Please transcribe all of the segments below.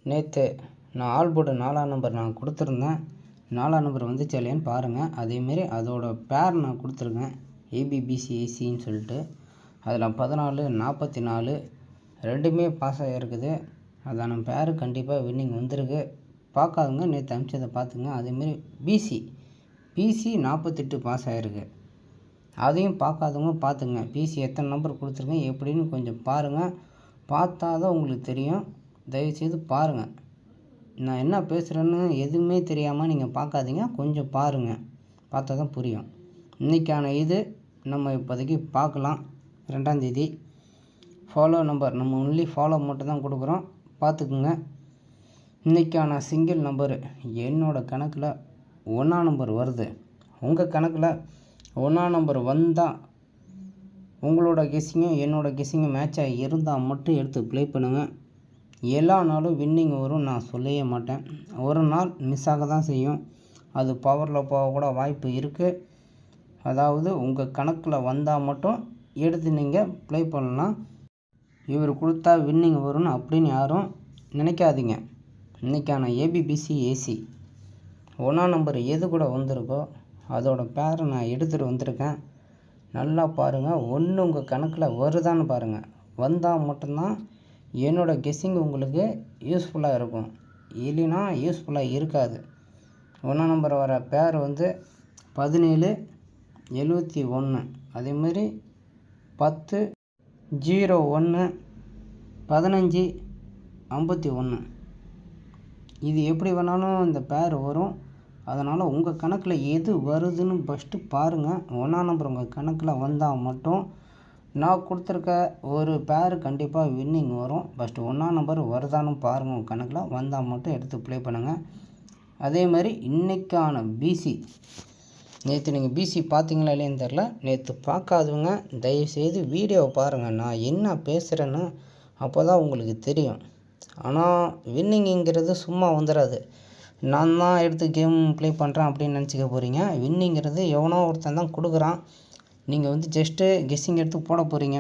நேற்று நான் all board 4ஆம் நம்பர் நான் கொடுத்துருந்தேன். 4ஆம் நம்பர் வந்துச்சு இல்லையான்னு பாருங்கள். அதேமாரி அதோட பேர் நான் கொடுத்துருக்கேன், ஏபிபிசிஏசின்னு சொல்லிட்டு. அதில் 14, 44 ரெண்டுமே பாஸ் ஆகிருக்குது. அதான பேர் கண்டிப்பாக வின்னிங் வந்திருக்கு. பார்க்காதவங்க நேற்று அனுப்பிச்சதை பார்த்துங்க. அதேமாரி பிசி 48 பாஸ் ஆகிருக்கு. அதையும் பார்க்காதவங்க பார்த்துங்க. பிசி எத்தனை நம்பர் கொடுத்துருக்கேன் எப்படின்னு கொஞ்சம் பாருங்கள். பார்த்தா தான் உங்களுக்கு தெரியும். தயவுசெய்து பாருங்கள். நான் என்ன பேசுகிறேன்னு எதுவுமே தெரியாமல் நீங்கள் பார்க்காதீங்க. கொஞ்சம் பாருங்கள், பார்த்தா தான் புரியும். இன்றைக்கான இது நம்ம இப்போதைக்கு பார்க்கலாம். 2ஆம் தேதி ஃபாலோ நம்பர் நம்ம ஒன்லி ஃபாலோ மட்டும் தான் கொடுக்குறோம், பார்த்துக்குங்க. இன்றைக்கான சிங்கிள் நம்பரு என்னோடய கணக்கில் 1ஆம் நம்பர் வருது. உங்கள் கணக்கில் 1ஆம் நம்பர் வந்தால் உங்களோட கெஸ்ஸிங்கும் என்னோட கெஸ்ஸிங்கும் மேட்சாக இருந்தால் மட்டும் எடுத்து ப்ளே பண்ணுங்கள். எல்லா நாளும் வின்னிங் வரும் நான் சொல்லவே மாட்டேன். ஒரு நாள் மிஸ் ஆக தான் செய்யும். அது பவரில் போக கூட வாய்ப்பு இருக்குது. அதாவது உங்கள் கணக்கில் வந்தால் மட்டும் எடுத்து நீங்கள் ப்ளே பண்ணலாம். இவர் கொடுத்தா வின்னிங் வரும்னு அப்படின்னு யாரும் நினைக்காதீங்க. இன்றைக்கான ஏபிபிசிஏசி 1ஆம் நம்பர் எது கூட வந்திருக்கோ அதோட பேரை நான் எடுத்துகிட்டு வந்திருக்கேன். நல்லா பாருங்கள். ஒன்று உங்கள் கணக்கில் வருதான்னு பாருங்கள். வந்தால் மட்டும்தான் என்னோடய கெஸ்ஸிங் உங்களுக்கு யூஸ்ஃபுல்லாக இருக்கும். இல்லைன்னா யூஸ்ஃபுல்லாக இருக்காது. 1ஆம் நம்பர் வர பேர் 17 71, அதேமாரி 10 01 15 51. இது எப்படி வேணாலும் இந்த பேர் வரும். அதனால் உங்கள் கணக்கில் எது வருதுன்னு ஃபஸ்ட்டு பாருங்கள். 1ஆம் நம்பர் உங்கள் கணக்கில் வந்தால் மட்டும் நான் கொடுத்துருக்க ஒரு பேர் கண்டிப்பாக வின்னிங் வரும். ஃபஸ்ட்டு 1ஆம் நம்பர் வருதான்னு பாருங்கள். உங்கள் கணக்கில் வந்தால் மட்டும் எடுத்து ப்ளே பண்ணுங்கள். அதே மாதிரி இன்றைக்கான பிசி, நேற்று நீங்கள் பிசி பார்த்தீங்களா இல்லைன்னு தெரில. நேற்று பார்க்காதவங்க தயவுசெய்து வீடியோவை பாருங்கள். நான் என்ன பேசுகிறேன்னு அப்போ தான் உங்களுக்கு தெரியும். ஆனால் வின்னிங்கிறது சும்மா வந்துடாது. நான் தான் எடுத்து கேம் ப்ளே பண்ணுறேன் அப்படின்னு நினச்சிக்க போகிறீங்க. வின்னிங்கிறது எவனோ ஒருத்தன் தான் கொடுக்குறான். நீங்கள் ஜஸ்ட்டு கெஸ்ஸிங் எடுத்து போட போகிறீங்க.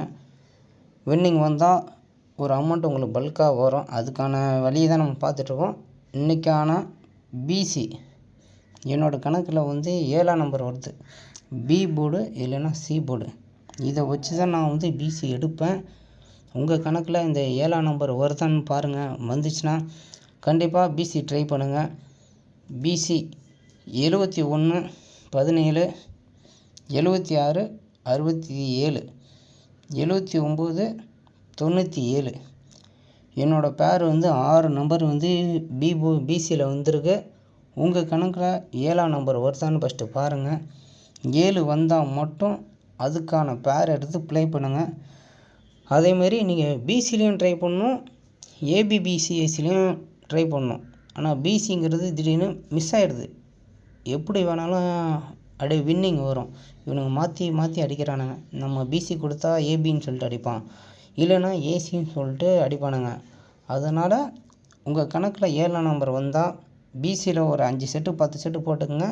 வின்னிங் வந்தால் ஒரு அமௌண்ட் உங்களுக்கு பல்காக வரும். அதுக்கான வழியை தான் நம்ம பார்த்துட்ருக்கோம். இன்றைக்கான பிசி என்னோடய கணக்கில் 7ஆம் நம்பர் வருது. பி போர்டு இல்லைன்னா சி போர்டு, இதை வச்சு தான் நான் பிசி எடுப்பேன். உங்கள் கணக்கில் இந்த 7ஆம் நம்பர் வருதான்னு பாருங்கள். வந்துச்சுன்னா கண்டிப்பாக பிசி ட்ரை பண்ணுங்கள். பிசி 71 17 76 67 79 97. என்னோடய பேர் 6 நம்பர் பிசியில் வந்திருக்கு. உங்கள் கணக்கில் 7ஆம் நம்பர் வருதான்னு ஃபஸ்ட்டு பாருங்கள். 7 வந்தால் மட்டும் அதுக்கான பேர் எடுத்து ப்ளே பண்ணுங்கள். அதேமாரி நீங்கள் பிசிலையும் ட்ரை பண்ணணும், ஏபிபிசிஎஸ்சிலையும் ட்ரை பண்ணணும். ஆனால் பிசிங்கிறது திடீர்னு மிஸ் ஆகிடுது. எப்படி வேணாலும் அப்படியே வின்னிங் வரும். இவனுங்க மாற்றி மாற்றி அடிக்கிறானுங்க. நம்ம பிசி கொடுத்தா ஏபின்னு சொல்லிட்டு அடிப்பான், இல்லைன்னா ஏசின்னு சொல்லிட்டு அடிப்பானுங்க. அதனால் உங்கள் கணக்கில் 7ஆம் நம்பர் வந்தால் பிசியில் ஒரு 5 செட்டு 10 செட்டு போட்டுக்கோங்க.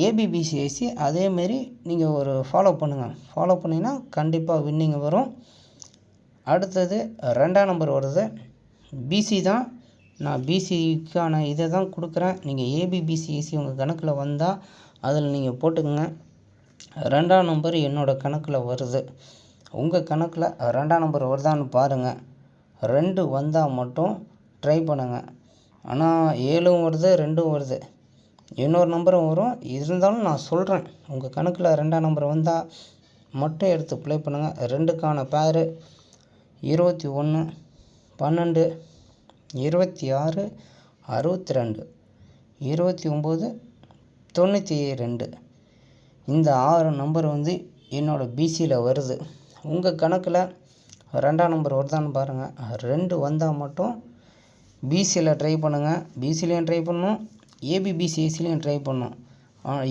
ஏபிபிசிஎஸ்சி அதேமாரி நீங்கள் ஒரு ஃபாலோ பண்ணுங்கள். ஃபாலோ பண்ணிங்கன்னா கண்டிப்பாக வின்னிங் வரும். அடுத்தது 2ஆம் நம்பர் வருது. பிசி தான். நான் பிசிக்கான இதை தான் கொடுக்குறேன். நீங்கள் ஏபிபிசிஎஸ்சி உங்கள் கணக்கில் வந்தால் அதில் நீங்கள் போட்டுக்கோங்க. 2ஆம் நம்பர் என்னோடய கணக்கில் வருது. உங்கள் கணக்கில் 2ஆம் நம்பர் வருதான்னு பாருங்கள். 2 வந்தால் மட்டும் ட்ரை பண்ணுங்கள். ஆனால் 7ம் வருது, 2ம் வருது, இன்னொரு நம்பரும் வரும். இருந்தாலும் நான் சொல்கிறேன், உங்கள் கணக்கில் 2ஆம் நம்பர் வந்தால் மட்டும் எடுத்து ப்ளே பண்ணுங்கள். 2க்கான பேரு 21 12 26 62 29 92. இந்த 6 நம்பர் என்னோடய பிசியில் வருது. உங்கள் கணக்கில் 2ஆம் நம்பர் வருதான்னு பாருங்கள். 2 வந்தால் மட்டும் பிசியில் ட்ரை பண்ணுங்கள். பிசிலையும் ட்ரை பண்ணணும், ஏபிபிசிஎஸ்சிலையும் ட்ரை பண்ணணும்.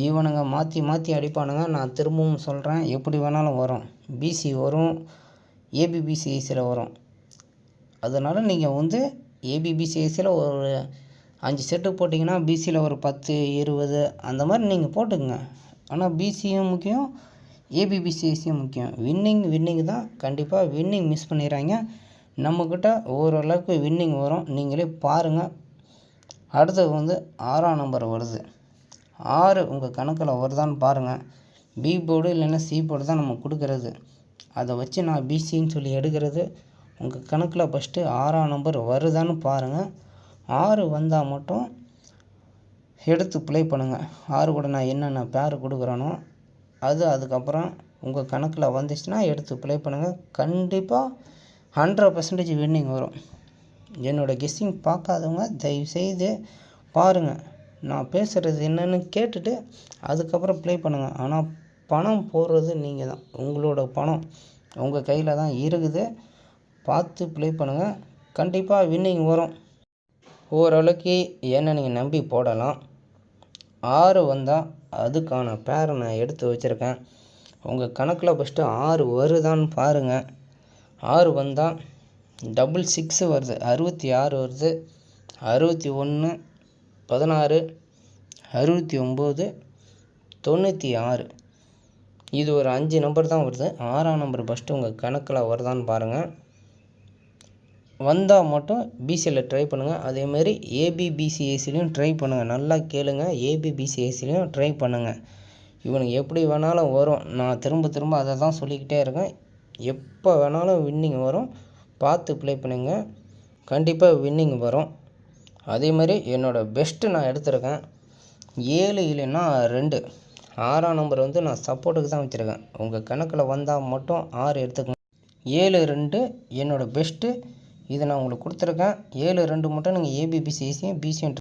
இவனுங்க மாற்றி மாற்றி அடிப்பானுங்க. நான் திரும்பவும் சொல்கிறேன், எப்படி வேணாலும் வரும். பிசி வரும், ஏபிபிசிஎஸ்சியில் வரும். அதனால் நீங்கள் ஏபிபிசிஎஸ்சியில் ஒரு 5 செட்டு போட்டிங்கன்னா பிசியில் ஒரு 10 20 அந்த மாதிரி நீங்கள் போட்டுக்குங்க. ஆனால் பிசியும் முக்கியம், ஏபிபிசிஎஸ்சியும் முக்கியம். வின்னிங் தான். கண்டிப்பாக வின்னிங் மிஸ் பண்ணிடுறாங்க. நம்மக்கிட்ட ஓரளவுக்கு வின்னிங் வரும், நீங்களே பாருங்கள். அடுத்தது வந்து 6ஆம் நம்பர் வருது. 6 உங்கள் கணக்கில் வருதான்னு பாருங்கள். பி போர்டு இல்லைன்னா சி போர்டு தான் நம்ம கொடுக்கறது. அதை வச்சு நான் பிசின்னு சொல்லி எடுக்கிறது. உங்கள் கணக்கில் ஃபஸ்ட்டு 6ஆம் நம்பர் வருதான்னு பாருங்கள். 6 வந்தால் மட்டும் எடுத்து ப்ளே பண்ணுங்கள். 6 கூட நான் என்னென்ன பேர் கொடுக்குறேனோ அதுக்கப்புறம் உங்கள் கணக்கில் வந்துச்சுன்னா எடுத்து ப்ளே பண்ணுங்கள். கண்டிப்பாக 100% வின்னிங் வரும். என்னோடய கெஸ்ஸிங் பார்க்காதவங்க தயவுசெய்து பாருங்கள். நான் பேசுகிறது என்னென்னு கேட்டுட்டு அதுக்கப்புறம் ப்ளே பண்ணுங்கள். ஆனால் பணம் போடுறது நீங்கள் தான். உங்களோட பணம் உங்கள் கையில் தான் இருக்குது. பார்த்து ப்ளே பண்ணுங்கள். கண்டிப்பாக வின்னிங் வரும். ஓரளவுக்கு என்ன நீங்கள் நம்பி போடலாம். 6 வந்தால் அதுக்கான பேரை நான் எடுத்து வச்சுருக்கேன். உங்கள் கணக்கில் ஃபஸ்ட்டு 6 வருதான்னு பாருங்கள். 6 வந்தால் 66 வருது, 66 வருது, 61, 16, 69, 96. இது ஒரு 5 நம்பர் தான் வருது. 6ஆம் நம்பர் ஃபஸ்ட்டு உங்கள் கணக்கில் வருதான்னு பாருங்கள். வந்தால் மட்டும் பிசியில் ட்ரை பண்ணுங்கள். அதேமாரி ஏபிபிசிஏசிலையும் ட்ரை பண்ணுங்கள். நல்லா கேளுங்க, ஏபிபிசிஏசிலையும் ட்ரை பண்ணுங்கள். இவனுக்கு எப்படி வேணாலும் வரும். நான் திரும்ப அதை தான் சொல்லிக்கிட்டே இருக்கேன். எப்போ வேணாலும் வின்னிங் வரும். பார்த்து ப்ளே பண்ணுங்க. கண்டிப்பாக வின்னிங் வரும். அதேமாதிரி என்னோடய பெஸ்ட்டு நான் எடுத்திருக்கேன். 7 இல்லைன்னா 2. 6ஆம் நம்பர் வந்து நான் சப்போர்ட்டுக்கு தான் வச்சுருக்கேன். உங்கள் கணக்கில் வந்தால் மட்டும் 6 எடுத்துக்கங்க. 7, 2 என்னோடய பெஸ்ட்டு. இதை நான் உங்களுக்கு கொடுத்துருக்கேன். 7, 2 மட்டும் நீங்கள் ஏபிபிசிசியும் பிசியும்